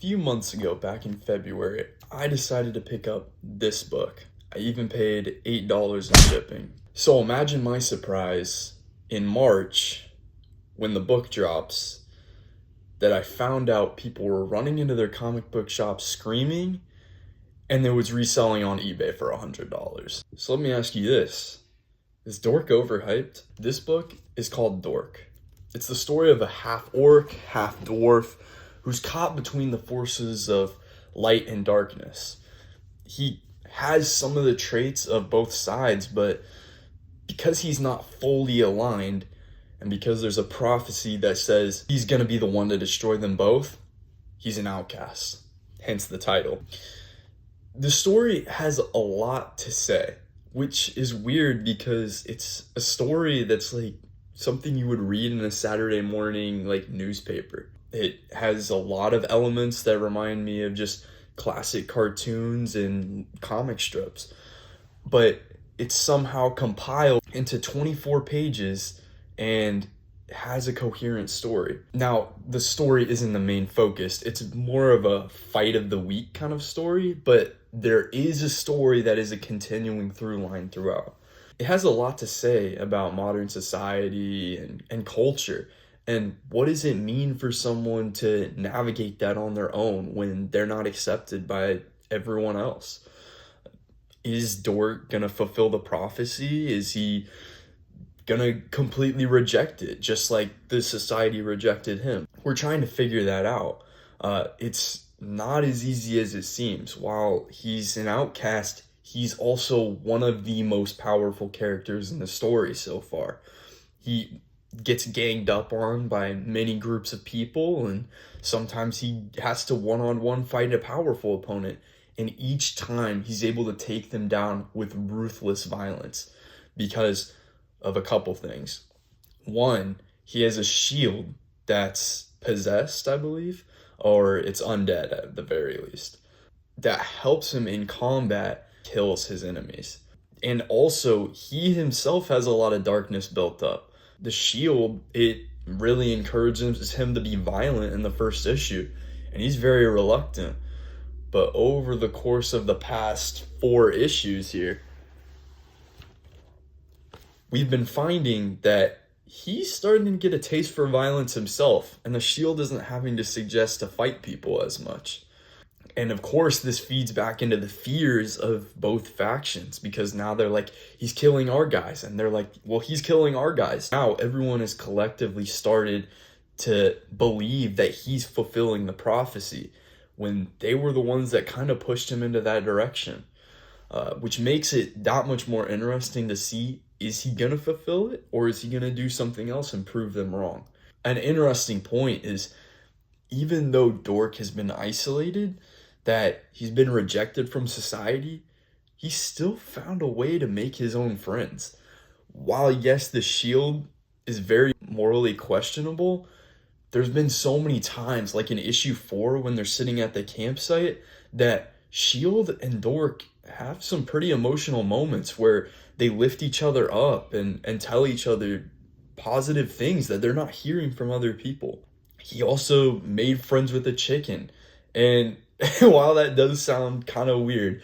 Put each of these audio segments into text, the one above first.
Few months ago, back in February, I decided to pick up this book. I even paid $8 in shipping. So imagine my surprise in March when the book drops that I found out people were running into their comic book shops screaming and it was reselling on eBay for $100. So let me ask you this. Is Dork overhyped? This book is called Dork. It's the story of a half orc, half dwarf who's caught between the forces of light and darkness. He has some of the traits of both sides, but because he's not fully aligned, and because there's a prophecy that says he's gonna be the one to destroy them both, he's an outcast. Hence the title. The story has a lot to say, which is weird because it's a story that's like something you would read in a Saturday morning like newspaper. It has a lot of elements that remind me of just classic cartoons and comic strips, but it's somehow compiled into 24 pages and has a coherent story. Now, the story isn't the main focus. It's more of a fight of the week kind of story, but there is a story that is a continuing through line throughout. It has a lot to say about modern society and culture. And what does it mean for someone to navigate that on their own when they're not accepted by everyone else? Is Dork gonna fulfill the prophecy? Is he gonna completely reject it, just like the society rejected him? We're trying to figure that out. It's not as easy as it seems. While he's an outcast, he's also one of the most powerful characters in the story so far. He gets ganged up on by many groups of people, and sometimes he has to one-on-one fight a powerful opponent, and each time he's able to take them down with ruthless violence because of a couple things. One, he has a shield that's possessed, I believe, or it's undead at the very least, that helps him in combat, kills his enemies. And also, he himself has a lot of darkness built up. The shield, it really encourages him to be violent in the first issue, and he's very reluctant. But over the course of the past 4 issues here, we've been finding that he's starting to get a taste for violence himself, and the shield isn't having to suggest to fight people as much. And of course, this feeds back into the fears of both factions, because now they're like, he's killing our guys. And they're like, well, he's killing our guys. Now everyone has collectively started to believe that he's fulfilling the prophecy when they were the ones that kind of pushed him into that direction, which makes it that much more interesting to see, is he going to fulfill it, or is he going to do something else and prove them wrong? An interesting point is, even though Dork has been isolated, that he's been rejected from society, he still found a way to make his own friends. While yes, the shield is very morally questionable, there's been so many times, like in issue 4 when they're sitting at the campsite, that Shield and Dork have some pretty emotional moments where they lift each other up and tell each other positive things that they're not hearing from other people. He also made friends with a chicken, and while that does sound kind of weird,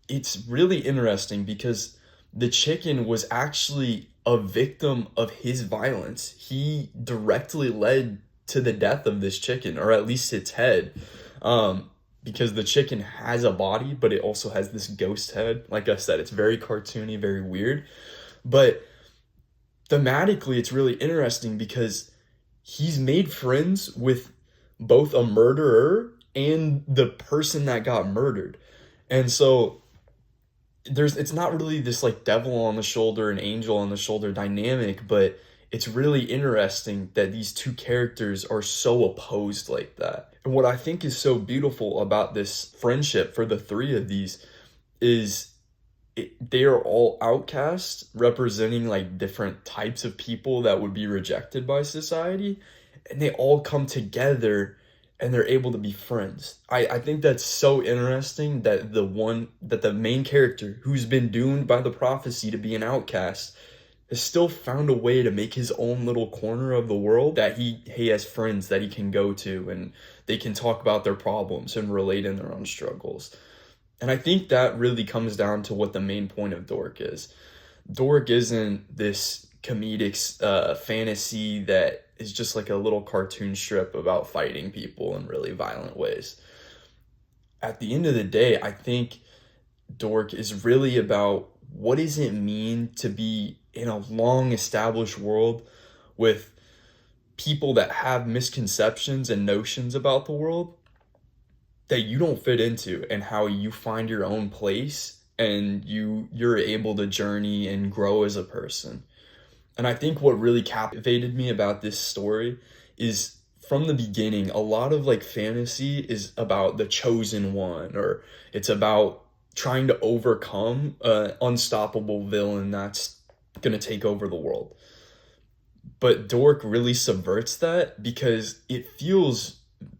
it's really interesting because the chicken was actually a victim of his violence. He directly led to the death of this chicken, or at least its head, because the chicken has a body, but it also has this ghost head. Like I said, it's very cartoony, very weird, but thematically, it's really interesting because he's made friends with both a murderer and the person that got murdered. And so it's not really this like devil on the shoulder and angel on the shoulder dynamic, but it's really interesting that these two characters are so opposed like that. And what I think is so beautiful about this friendship for the 3 of these is they are all outcasts representing like different types of people that would be rejected by society, and they all come together and they're able to be friends. I think that's so interesting that the main character who's been doomed by the prophecy to be an outcast has still found a way to make his own little corner of the world that he has friends that he can go to and they can talk about their problems and relate in their own struggles. And I think that really comes down to what the main point of Dork is. Dork isn't this comedic fantasy that is just like a little cartoon strip about fighting people in really violent ways. At the end of the day, I think Dork is really about what does it mean to be in a long established world with people that have misconceptions and notions about the world that you don't fit into, and how you find your own place and you're able to journey and grow as a person. And I think what really captivated me about this story is from the beginning, a lot of like fantasy is about the chosen one, or it's about trying to overcome an unstoppable villain that's going to take over the world. But Dork really subverts that because it feels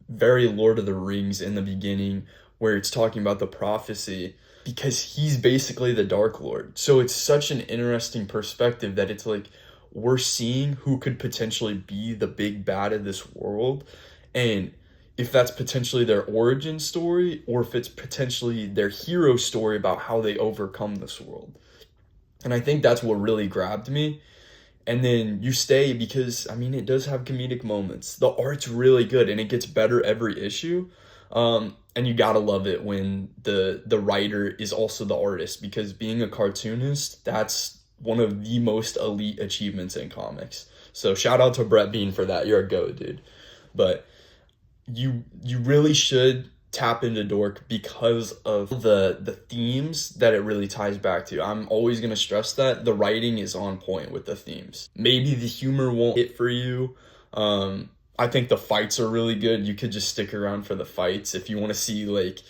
very Lord of the Rings in the beginning, where it's talking about the prophecy, because he's basically the Dark Lord. So it's such an interesting perspective that it's like we're seeing who could potentially be the big bad of this world, and if that's potentially their origin story or if it's potentially their hero story about how they overcome this world. And I think that's what really grabbed me. And then you stay because, I mean, it does have comedic moments. The art's really good and it gets better every issue. And you gotta love it when the writer is also the artist, because being a cartoonist, that's one of the most elite achievements in comics. So shout out to Brett Bean for that. You're a GOAT, dude. But you really should tap into Dork because of the themes that it really ties back to. I'm always going to stress that the writing is on point with the themes. Maybe the humor won't hit for you. I think the fights are really good. You could just stick around for the fights if you want to see, like,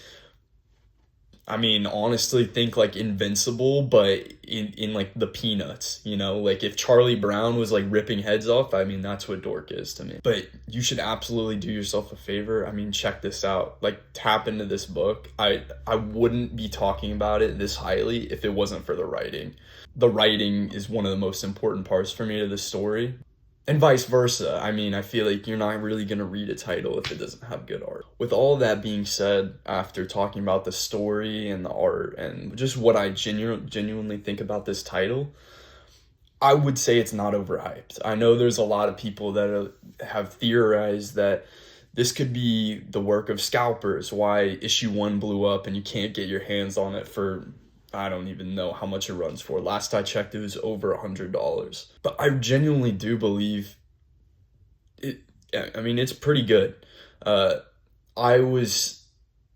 I mean, honestly, think like Invincible, but in like the Peanuts, you know, like if Charlie Brown was like ripping heads off, I mean, that's what Dork is to me. But you should absolutely do yourself a favor. I mean, check this out, like tap into this book. I wouldn't be talking about it this highly if it wasn't for the writing. The writing is one of the most important parts for me to the story. And vice versa. I mean, I feel like you're not really going to read a title if it doesn't have good art. With all that being said, after talking about the story and the art and just what I genuinely think about this title, I would say it's not overhyped. I know there's a lot of people that have theorized that this could be the work of scalpers, why issue 1 blew up and you can't get your hands on it for, I don't even know how much it runs for. Last I checked, it was over $100. But I genuinely do believe it. I mean, it's pretty good. I was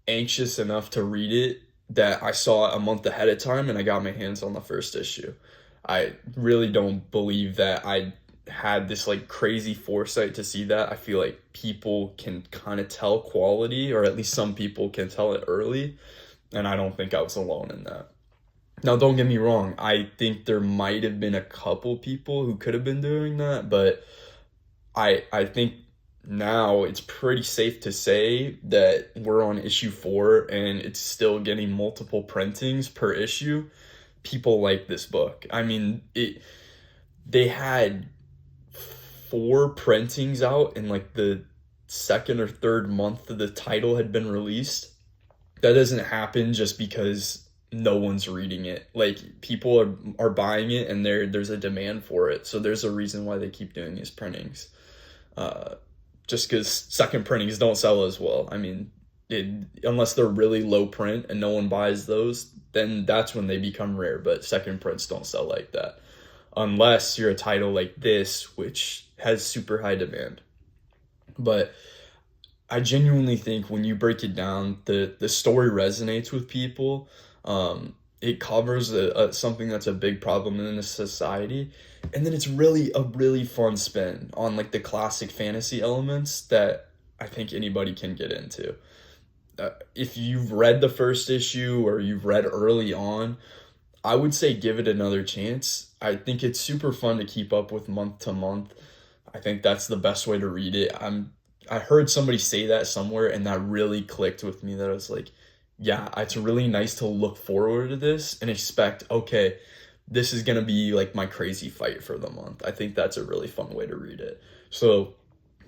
anxious enough to read it that I saw it a month ahead of time and I got my hands on the first issue. I really don't believe that I had this like crazy foresight to see that. I feel like people can kind of tell quality, or at least some people can tell it early. And I don't think I was alone in that. Now, don't get me wrong. I think there might have been a couple people who could have been doing that, but I think now it's pretty safe to say that we're on issue 4 and it's still getting multiple printings per issue. People like this book. I mean, they had 4 printings out in like the second or third month that the title had been released. That doesn't happen just because no one's reading it. Like, people are buying it and there's a demand for it. So there's a reason why they keep doing these printings. Just because second printings don't sell as well. I mean, unless they're really low print and no one buys those, then that's when they become rare. But second prints don't sell like that. Unless you're a title like this, which has super high demand. But I genuinely think when you break it down, the story resonates with people. It covers something that's a big problem in this society, and then it's really a really fun spin on like the classic fantasy elements that I think anybody can get into. If you've read the first issue or you've read early on, I would say give it another chance. I think it's super fun to keep up with month to month. I think that's the best way to read it. I heard somebody say that somewhere, and that really clicked with me, that I was like, yeah, it's really nice to look forward to this and expect, okay, this is going to be like my crazy fight for the month. I think that's a really fun way to read it. So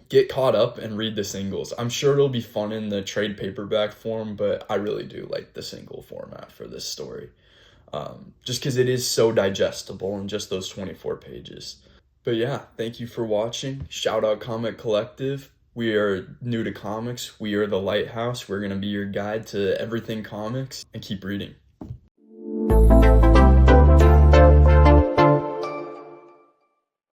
get caught up and read the singles. I'm sure it'll be fun in the trade paperback form, but I really do like the single format for this story. Just because it is so digestible in just those 24 pages. But yeah, thank you for watching. Shout out Comic Collective. We are new to comics. We are the Lighthouse. We're going to be your guide to everything comics, and keep reading.